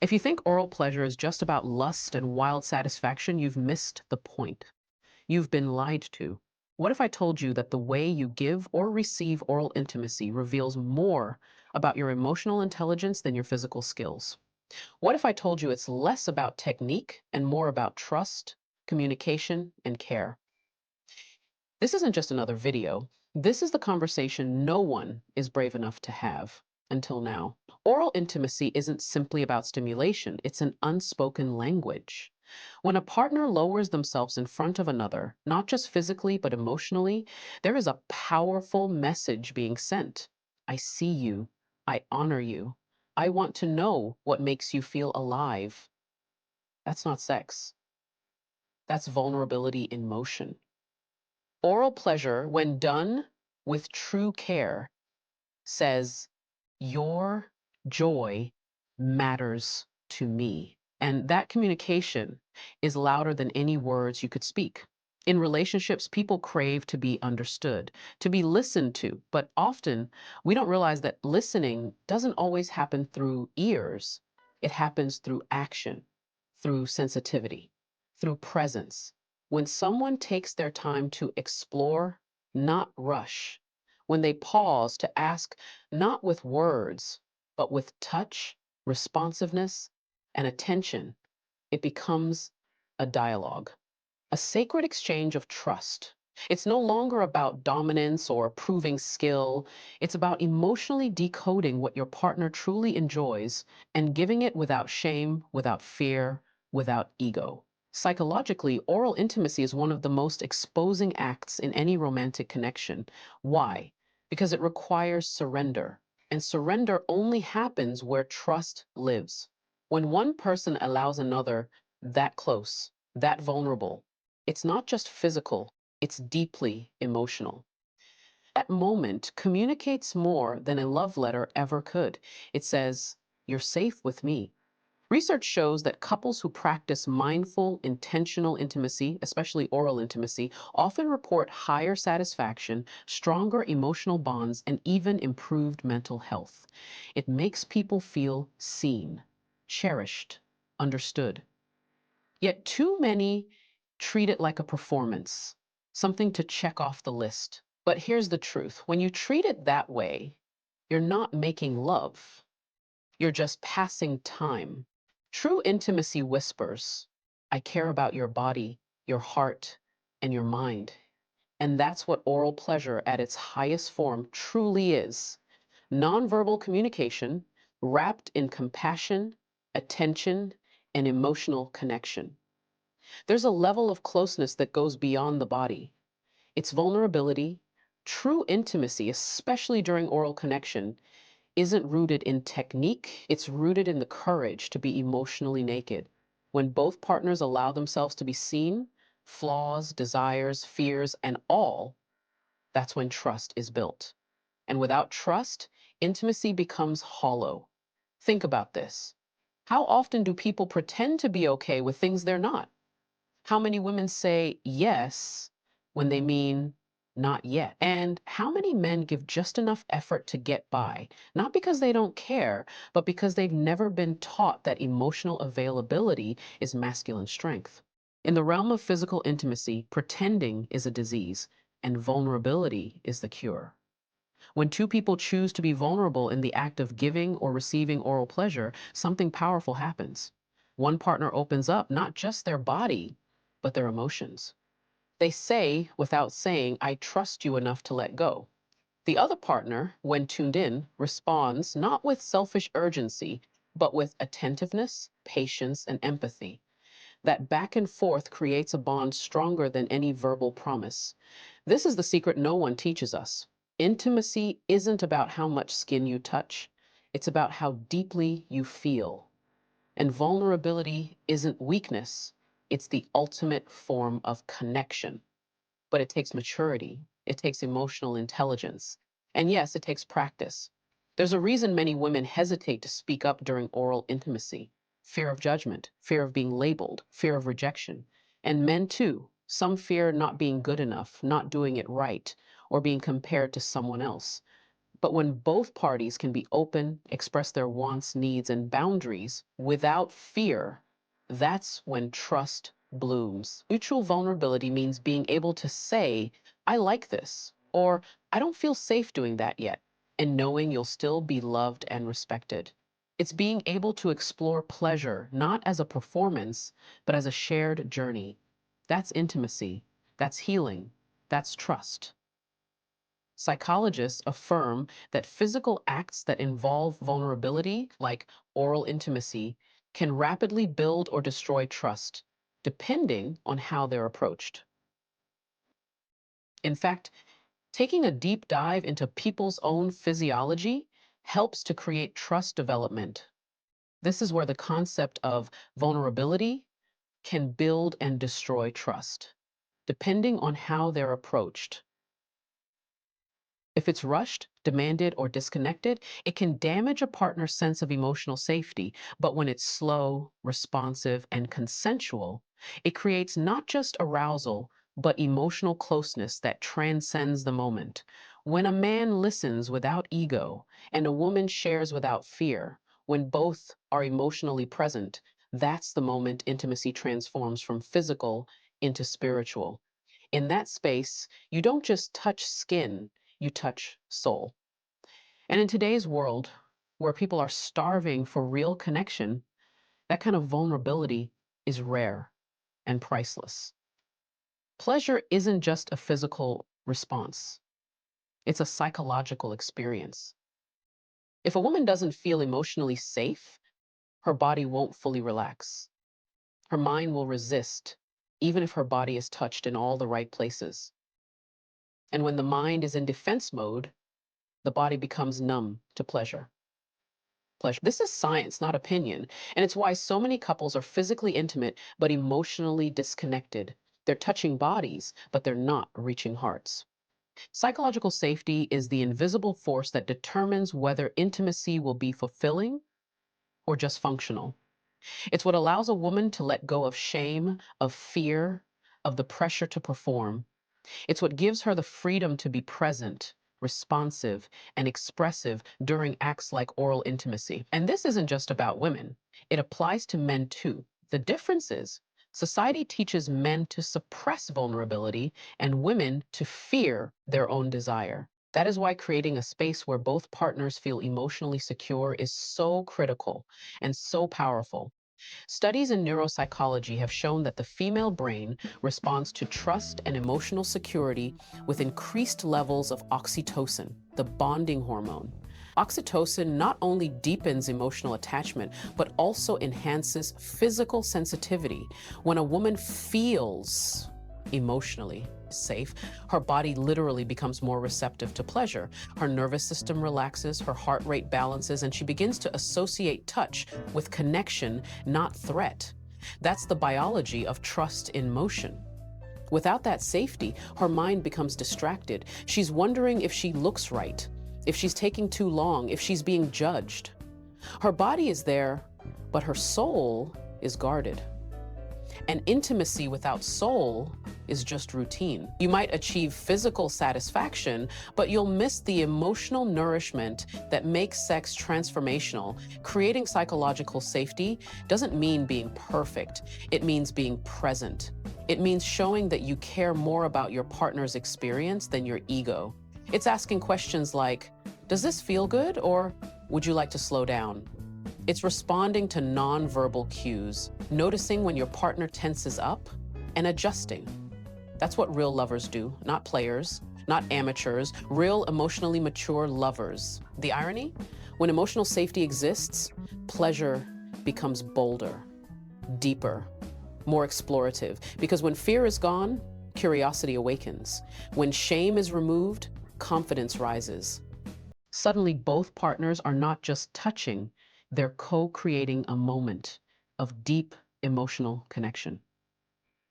If you think oral pleasure is just about lust and wild satisfaction, you've missed the point. You've been lied to. What if I told you that the way you give or receive oral intimacy reveals more about your emotional intelligence than your physical skills? What if I told you it's less about technique and more about trust, communication, and care? This isn't just another video. This is the conversation no one is brave enough to have until now. Oral intimacy isn't simply about stimulation, it's an unspoken language. When a partner lowers themselves in front of another, not just physically, but emotionally, there is a powerful message being sent. I see you. I honor you. I want to know what makes you feel alive. That's not sex. That's vulnerability in motion. Oral pleasure, when done with true care, says, your joy matters to me. And that communication is louder than any words you could speak. In relationships, people crave to be understood, to be listened to, but often we don't realize that listening doesn't always happen through ears. It happens through action, through sensitivity, through presence. When someone takes their time to explore, not rush, when they pause to ask not with words, but with touch, responsiveness, and attention, it becomes a dialogue, a sacred exchange of trust. It's no longer about dominance or proving skill. It's about emotionally decoding what your partner truly enjoys and giving it without shame, without fear, without ego. Psychologically, oral intimacy is one of the most exposing acts in any romantic connection. Why? Because it requires surrender. And surrender only happens where trust lives. When one person allows another that close, that vulnerable, it's not just physical, it's deeply emotional. That moment communicates more than a love letter ever could. It says, you're safe with me. Research shows that couples who practice mindful, intentional intimacy, especially oral intimacy, often report higher satisfaction, stronger emotional bonds, and even improved mental health. It makes people feel seen, cherished, understood. Yet too many treat it like a performance, something to check off the list. But here's the truth. When you treat it that way, you're not making love. You're just passing time. True intimacy whispers, I care about your body, your heart, and your mind. And that's what oral pleasure at its highest form truly is. Nonverbal communication wrapped in compassion, attention, and emotional connection. There's a level of closeness that goes beyond the body. It's vulnerability. True intimacy, especially during oral connection, isn't rooted in technique, it's rooted in the courage to be emotionally naked. When both partners allow themselves to be seen, flaws, desires, fears, and all, that's when trust is built. And without trust, intimacy becomes hollow. Think about this. How often do people pretend to be okay with things they're not? How many women say yes when they mean not yet? And how many men give just enough effort to get by, not because they don't care, but because they've never been taught that emotional availability is masculine strength? In the realm of physical intimacy, pretending is a disease, and vulnerability is the cure. When two people choose to be vulnerable in the act of giving or receiving oral pleasure, something powerful happens. One partner opens up not just their body, but their emotions. They say, without saying, I trust you enough to let go. The other partner, when tuned in, responds not with selfish urgency, but with attentiveness, patience, and empathy. That back and forth creates a bond stronger than any verbal promise. This is the secret no one teaches us. Intimacy isn't about how much skin you touch, it's about how deeply you feel. And vulnerability isn't weakness, it's the ultimate form of connection. But it takes maturity, it takes emotional intelligence, and yes, it takes practice. There's a reason many women hesitate to speak up during oral intimacy: fear of judgment, fear of being labeled, fear of rejection. And men too. Some fear not being good enough, not doing it right, or being compared to someone else. But when both parties can be open, express their wants, needs, and boundaries without fear, that's when trust blooms. Mutual vulnerability means being able to say, I like this, or I don't feel safe doing that yet, and knowing you'll still be loved and respected. It's being able to explore pleasure not as a performance, but as a shared journey. That's intimacy, that's healing, that's trust. Psychologists affirm that physical acts that involve vulnerability, like oral intimacy, can rapidly build or destroy trust, depending on how they're approached. In fact, taking a deep dive into people's own physiology helps to create trust development. This is where the concept of vulnerability can build and destroy trust, depending on how they're approached. If it's rushed, demanded, or disconnected, it can damage a partner's sense of emotional safety. But when it's slow, responsive, and consensual, it creates not just arousal, but emotional closeness that transcends the moment. When a man listens without ego and a woman shares without fear, when both are emotionally present, that's the moment intimacy transforms from physical into spiritual. In that space, you don't just touch skin, you touch soul. And in today's world, where people are starving for real connection, that kind of vulnerability is rare and priceless. Pleasure isn't just a physical response, it's a psychological experience. If a woman doesn't feel emotionally safe, her body won't fully relax. Her mind will resist, even if her body is touched in all the right places. And when the mind is in defense mode, the body becomes numb to pleasure. This is science, not opinion. And it's why so many couples are physically intimate, but emotionally disconnected. They're touching bodies, but they're not reaching hearts. Psychological safety is the invisible force that determines whether intimacy will be fulfilling or just functional. It's what allows a woman to let go of shame, of fear, of the pressure to perform. It's what gives her the freedom to be present, responsive, and expressive during acts like oral intimacy. And this isn't just about women, it applies to men too. The difference is society teaches men to suppress vulnerability and women to fear their own desire. That is why creating a space where both partners feel emotionally secure is so critical and so powerful. Studies in neuropsychology have shown that the female brain responds to trust and emotional security with increased levels of oxytocin, the bonding hormone. Oxytocin not only deepens emotional attachment, but also enhances physical sensitivity. When a woman feels emotionally safe, her body literally becomes more receptive to pleasure. Her nervous system relaxes, her heart rate balances, and she begins to associate touch with connection, not threat. That's the biology of trust in motion. Without that safety, her mind becomes distracted. She's wondering if she looks right, if she's taking too long, if she's being judged. Her body is there, but her soul is guarded. And intimacy without soul is just routine. You might achieve physical satisfaction, but you'll miss the emotional nourishment that makes sex transformational. Creating psychological safety doesn't mean being perfect. It means being present. It means showing that you care more about your partner's experience than your ego. It's asking questions like, does this feel good, or would you like to slow down? It's responding to nonverbal cues, noticing when your partner tenses up and adjusting. That's what real lovers do, not players, not amateurs, real emotionally mature lovers. The irony? When emotional safety exists, pleasure becomes bolder, deeper, more explorative. Because when fear is gone, curiosity awakens. When shame is removed, confidence rises. Suddenly, both partners are not just touching, they're co-creating a moment of deep emotional connection.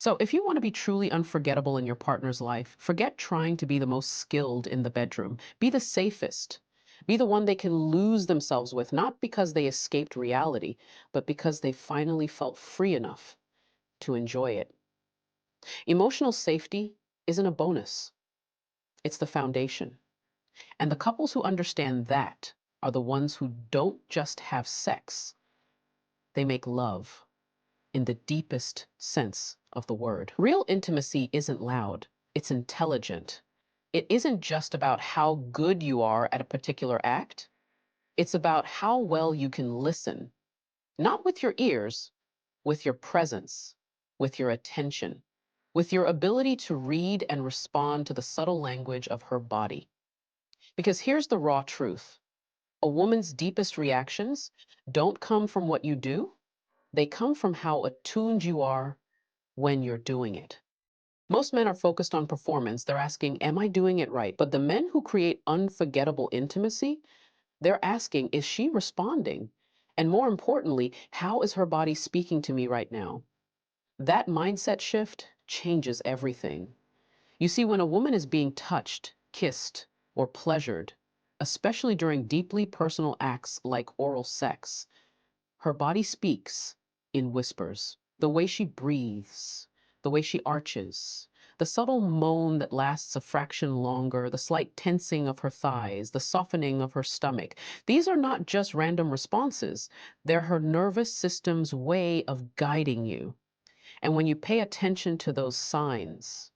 So if you want to be truly unforgettable in your partner's life, forget trying to be the most skilled in the bedroom. Be the safest. Be the one they can lose themselves with, not because they escaped reality, but because they finally felt free enough to enjoy it. Emotional safety isn't a bonus, it's the foundation. And the couples who understand that are the ones who don't just have sex, they make love in the deepest sense of the word. Real intimacy isn't loud, it's intelligent. It isn't just about how good you are at a particular act, it's about how well you can listen, not with your ears, with your presence, with your attention, with your ability to read and respond to the subtle language of her body. Because here's the raw truth: a woman's deepest reactions don't come from what you do, they come from how attuned you are when you're doing it. Most men are focused on performance. They're asking, am I doing it right? But the men who create unforgettable intimacy, they're asking, is she responding? And more importantly, how is her body speaking to me right now? That mindset shift changes everything. You see, when a woman is being touched, kissed, or pleasured, especially during deeply personal acts like oral sex, her body speaks in whispers. The way she breathes, the way she arches, the subtle moan that lasts a fraction longer, the slight tensing of her thighs, the softening of her stomach. These are not just random responses. They're her nervous system's way of guiding you. And when you pay attention to those signs,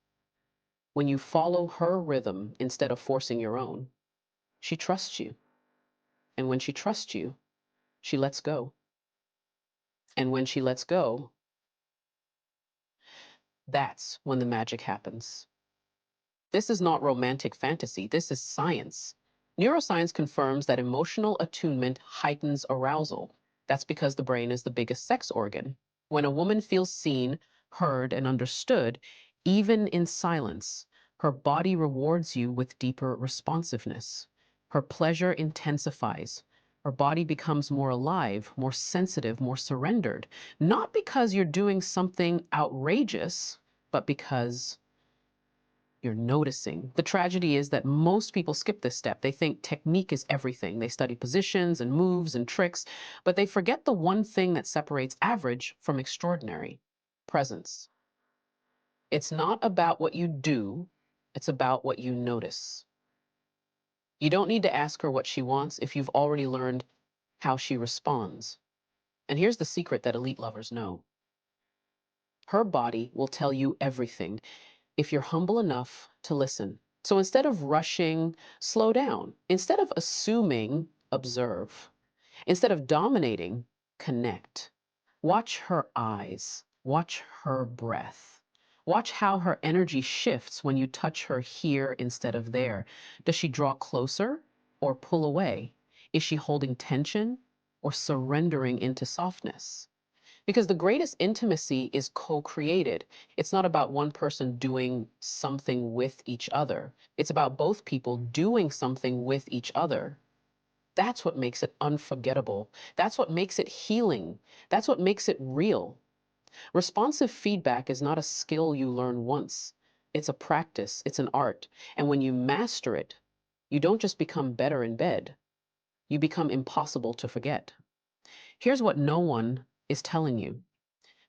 when you follow her rhythm instead of forcing your own, she trusts you. And when she trusts you, she lets go. And when she lets go, that's when the magic happens. This is not romantic fantasy, this is science. Neuroscience confirms that emotional attunement heightens arousal. That's because the brain is the biggest sex organ. When a woman feels seen, heard, and understood, even in silence, her body rewards you with deeper responsiveness. Her pleasure intensifies. Her body becomes more alive, more sensitive, more surrendered. Not because you're doing something outrageous, but because you're noticing. The tragedy is that most people skip this step. They think technique is everything. They study positions and moves and tricks, but they forget the one thing that separates average from extraordinary: presence. It's not about what you do, it's about what you notice. You don't need to ask her what she wants if you've already learned how she responds. And here's the secret that elite lovers know: her body will tell you everything if you're humble enough to listen. So instead of rushing, slow down. Instead of assuming, observe. Instead of dominating, connect. Watch her eyes. Watch her breath. Watch how her energy shifts when you touch her here instead of there. Does she draw closer or pull away? Is she holding tension or surrendering into softness? Because the greatest intimacy is co-created. It's not about one person doing something with each other. It's about both people doing something with each other. That's what makes it unforgettable. That's what makes it healing. That's what makes it real. Responsive feedback is not a skill you learn once. It's a practice, it's an art. And when you master it, you don't just become better in bed, you become impossible to forget. Here's what no one is telling you: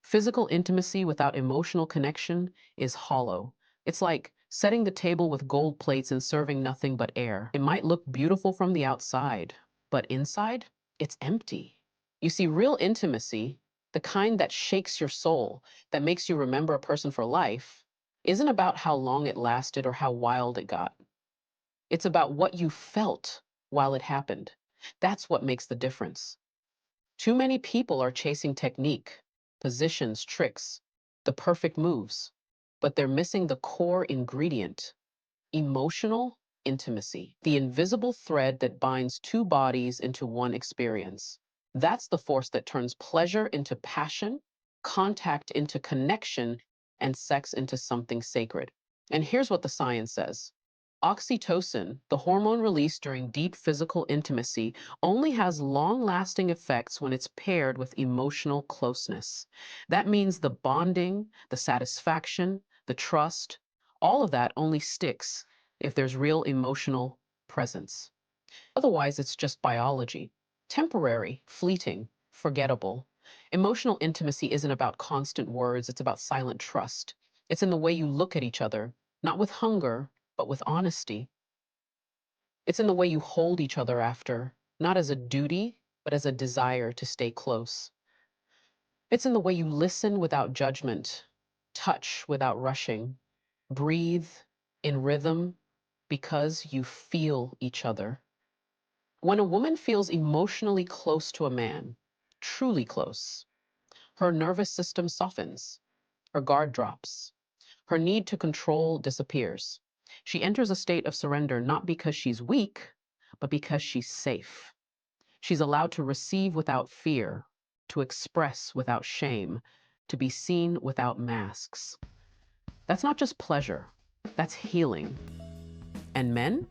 physical intimacy without emotional connection is hollow. It's like setting the table with gold plates and serving nothing but air. It might look beautiful from the outside, but inside, it's empty. You see, real intimacy, the kind that shakes your soul, that makes you remember a person for life, isn't about how long it lasted or how wild it got. It's about what you felt while it happened. That's what makes the difference. Too many people are chasing technique, positions, tricks, the perfect moves, but they're missing the core ingredient: emotional intimacy, the invisible thread that binds two bodies into one experience. That's the force that turns pleasure into passion, contact into connection, and sex into something sacred. And here's what the science says: oxytocin, the hormone released during deep physical intimacy, only has long-lasting effects when it's paired with emotional closeness. That means the bonding, the satisfaction, the trust, all of that only sticks if there's real emotional presence. Otherwise, it's just biology: temporary, fleeting, forgettable. Emotional intimacy isn't about constant words, it's about silent trust. It's in the way you look at each other, not with hunger, but with honesty. It's in the way you hold each other after, not as a duty, but as a desire to stay close. It's in the way you listen without judgment, touch without rushing, breathe in rhythm because you feel each other. When a woman feels emotionally close to a man, truly close, her nervous system softens, her guard drops, her need to control disappears. She enters a state of surrender not because she's weak, but because she's safe. She's allowed to receive without fear, to express without shame, to be seen without masks. That's not just pleasure, that's healing. And men?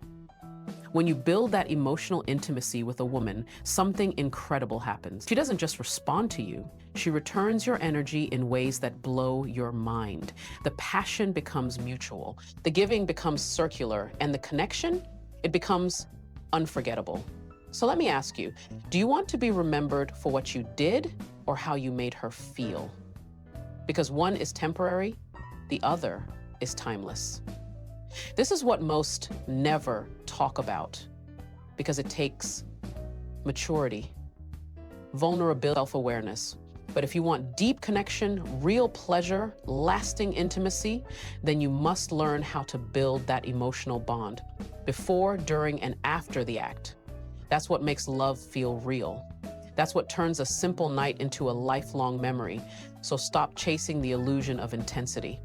When you build that emotional intimacy with a woman, something incredible happens. She doesn't just respond to you, she returns your energy in ways that blow your mind. The passion becomes mutual, the giving becomes circular, and the connection, it becomes unforgettable. So let me ask you, do you want to be remembered for what you did or how you made her feel? Because one is temporary, the other is timeless. This is what most never talk about because it takes maturity, vulnerability, self-awareness. But if you want deep connection, real pleasure, lasting intimacy, then you must learn how to build that emotional bond before, during, and after the act. That's what makes love feel real. That's what turns a simple night into a lifelong memory. So stop chasing the illusion of intensity.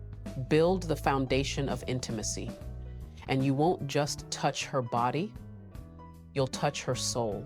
Build the foundation of intimacy. And you won't just touch her body, you'll touch her soul.